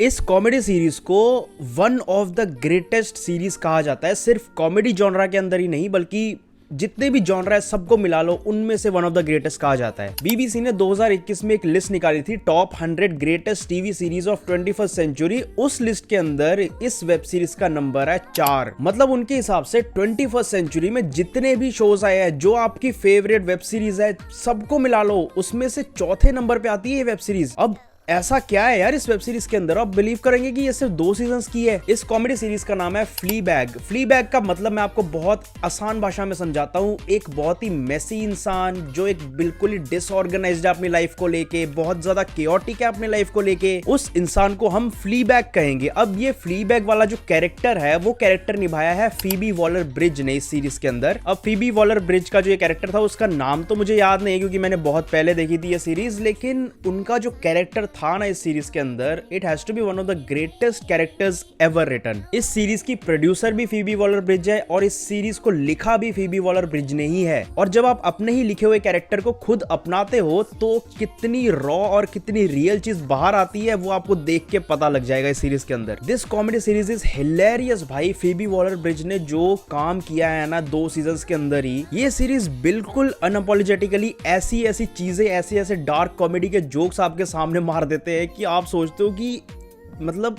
इस comedy series को one of the greatest series कहा जाता है। सिर्फ कॉमेडी जॉनरा के अंदर ही नहीं बल्कि जितने भी जॉनरा है सबको मिला लो, उनमें से वन ऑफ द ग्रेटेस्ट कहा जाता है। बीबीसी ने 2021 में एक लिस्ट निकाली थी, top 100 greatest TV series of 21st century. उस लिस्ट के अंदर इस वेब सीरीज का नंबर है 4। मतलब उनके हिसाब से 21st सेंचुरी में जितने भी शोज आए हैं, जो आपकी फेवरेट वेब सीरीज है, सबको मिला लो, उसमें से चौथे नंबर पे आती है ये वेब सीरीज। अब ऐसा क्या है यार इस वेब सीरीज के अंदर, आप बिलीव करेंगे कि ये सिर्फ 2 सीजन्स की है। इस कॉमेडी सीरीज का नाम है फ्लीबैग। फ्लीबैग का मतलब मैं आपको बहुत आसान भाषा में समझाता हूँ। एक बहुत ही मेसी इंसान जो एक बिल्कुल ही डिसऑर्गेनाइज्ड है अपनी लाइफ को लेके, बहुत ज्यादा केओटिक है अपनी लाइफ को लेके, उस इंसान को हम फ्लीबैग कहेंगे। अब ये फ्लीबैग वाला जो कैरेक्टर है वो कैरेक्टर निभाया है फीबी वॉलर ब्रिज ने इस सीरीज के अंदर। अब फीबी वॉलर ब्रिज का जो ये कैरेक्टर था उसका नाम तो मुझे याद नहीं है क्योंकि मैंने बहुत पहले देखी थी ये सीरीज, लेकिन उनका जो कैरेक्टर था ना इस सीरीज के अंदर, it has to be one of the greatest characters ever written. इस सीरीज की प्रोड्यूसर भी फीबी वॉलर ब्रिज है और इस सीरीज को लिखा भी फीबी वॉलर ब्रिज ने ही है। और जब आप अपने ही लिखे हुए कैरेक्टर को खुद अपनाते हो तो कितनी रॉ और कितनी रियल चीज बाहर आती है वो आपको देख के पता लग जाएगा इस सीरीज के अंदर। This comedy series is hilarious भाई। फीबी वॉलर ब्रिज ने जो काम किया है ना 2 सीजन्स के अंदर ही, ये सीरीज बिल्कुल अनअपोलोजेटिकली ऐसी ऐसी चीजें, ऐसे ऐसे डार्क कॉमेडी के जोक्स आपके सामने मार देते हैं कि आप सोचते हो कि मतलब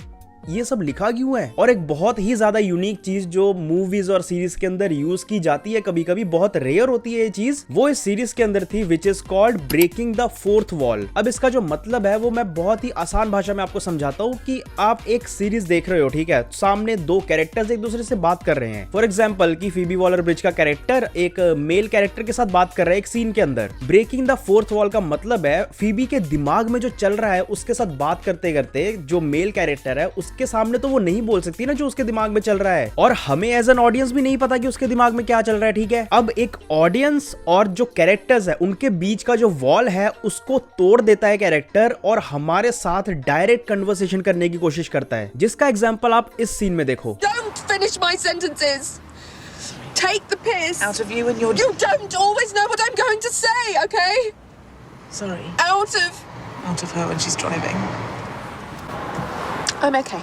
ये सब लिखा क्यों है। और एक बहुत ही ज्यादा यूनिक चीज जो मूवीज और सीरीज के अंदर यूज की जाती है, कभी कभी बहुत रेयर होती है ये चीज, वो इस सीरीज के अंदर थी, which is called breaking the fourth wall. अब इसका जो मतलब है वो मैं बहुत ही आसान भाषा में आपको समझाता हूँ कि आप एक सीरीज देख रहे हो, ठीक है, सामने 2 कैरेक्टर्स एक दूसरे से बात कर रहे हैं। फॉर एग्जाम्पल की फीबी वॉलर ब्रिज का कैरेक्टर एक मेल कैरेक्टर के साथ बात कर रहा है एक सीन के अंदर। ब्रेकिंग द फोर्थ वॉल का मतलब है फीबी के दिमाग में जो चल रहा है उसके साथ बात करते करते जो मेल कैरेक्टर है उसके सामने तो वो नहीं बोल सकती ना जो उसके दिमाग में चल रहा है, और हमें एज एन ऑडियंस भी नहीं पता कि उसके दिमाग में क्या चल रहा है, ठीक है। अब एक ऑडियंस और जो कैरेक्टर्स है उनके बीच का जो वॉल है उसको तोड़ देता है कैरेक्टर और हमारे साथ डायरेक्ट कन्वर्सेशन करने की कोशिश करता है, जिसका एग्जांपल आप इस सीन में देखो। Don't finish my sentences. Take the piss. Out of you and your... You don't always know what I'm going to say, okay? Sorry. Out of... Out of her when she's driving. I'm okay.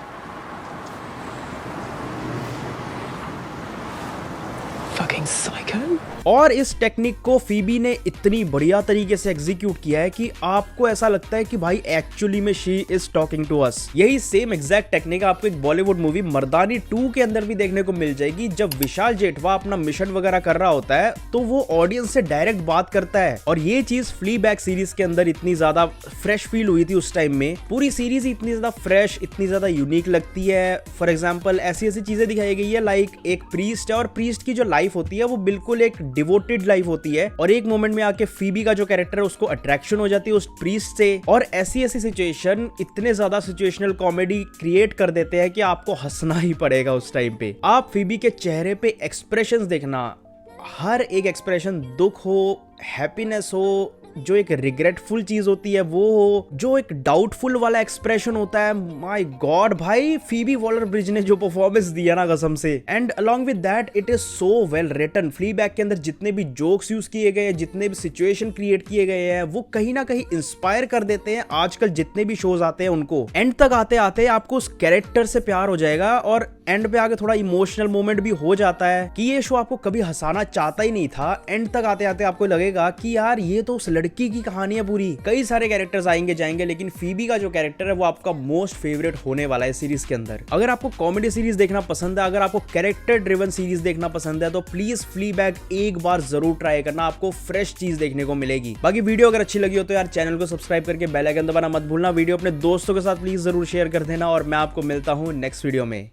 Fucking psycho. और इस technique को Phoebe ने इतनी बढ़िया तरीके से execute किया है कि आपको ऐसा लगता है कि भाई एक्चुअली में she is talking to us. यही सेम एग्जैक्ट टेक्निक आपको एक बॉलीवुड मूवी मर्दानी 2 के अंदर भी देखने को मिल जाएगी। जब विशाल जेठवा अपना मिशन वगैरह कर रहा होता है तो वो ऑडियंस से डायरेक्ट बात करता है, और ये चीज फ्लीबैग सीरीज के अंदर इतनी ज्यादा फ्रेश फील हुई थी उस टाइम में। पूरी सीरीज इतनी ज्यादा फ्रेश, इतनी ज्यादा यूनिक लगती है। फॉर एग्जाम्पल ऐसी ऐसी चीजें दिखाई गई है, लाइक एक प्रीस्ट है और प्रीस्ट की जो लाइफ होती है वो बिल्कुल एक डिवोटेड लाइफ होती है, और एक मोमेंट में आके फीबी का जो कैरेक्टर है उसको अट्रैक्शन हो जाती है उस प्रीस्ट से। और ऐसी ऐसी सिचुएशन इतने ज्यादा सिचुएशनल कॉमेडी क्रिएट कर देते हैं कि आपको हंसना ही पड़ेगा उस टाइम पे। आप फीबी के चेहरे पे एक्सप्रेशंस देखना, हर एक एक्सप्रेशन, दुख हो, हैप्पीनेस हो, जो एक रिग्रेटफुल चीज होती है वो हो, जो एक डाउटफुल वाला एक्सप्रेशन होता है, माय गॉड भाई फीबी वॉलर ब्रिज ने जो परफॉर्मेंस दिया ना कसम से। And along with that it is so well written. Fleabag के अंदर जितने भी जोक्स यूज किए गए हैं, जितने भी सिचुएशन क्रिएट किए गए हैं, वो कहीं ना कहीं इंस्पायर कर देते हैं आजकल जितने भी शोज आते हैं उनको। एंड तक आते आते आपको उस कैरेक्टर से प्यार हो जाएगा और एंड पे आके थोड़ा इमोशनल मोमेंट भी हो जाता है कि ये शो आपको कभी हंसाना चाहता ही नहीं था। एंड तक आते आते आपको लगेगा कि यार ये तो उस लड़की की कहानी है पूरी। कई सारे कैरेक्टर्स आएंगे जाएंगे, लेकिन फीबी का जो कैरेक्टर है वो आपका मोस्ट फेवरेट होने वाला है सीरीज के अंदर। अगर आपको कॉमेडी सीरीज देखना पसंद है, अगर आपको कैरेक्टर ड्रिवन सीरीज देखना पसंद है, तो प्लीज फ्लीबैग एक बार जरूर ट्राई करना, आपको फ्रेश चीज देखने को मिलेगी। बाकी वीडियो अगर अच्छी लगी हो तो यार चैनल को सब्सक्राइब करके बेल आइकन दबाना मत भूलना। वीडियो अपने दोस्तों के साथ प्लीज जरूर शेयर कर देना, और मैं आपको मिलता हूँ नेक्स्ट वीडियो में।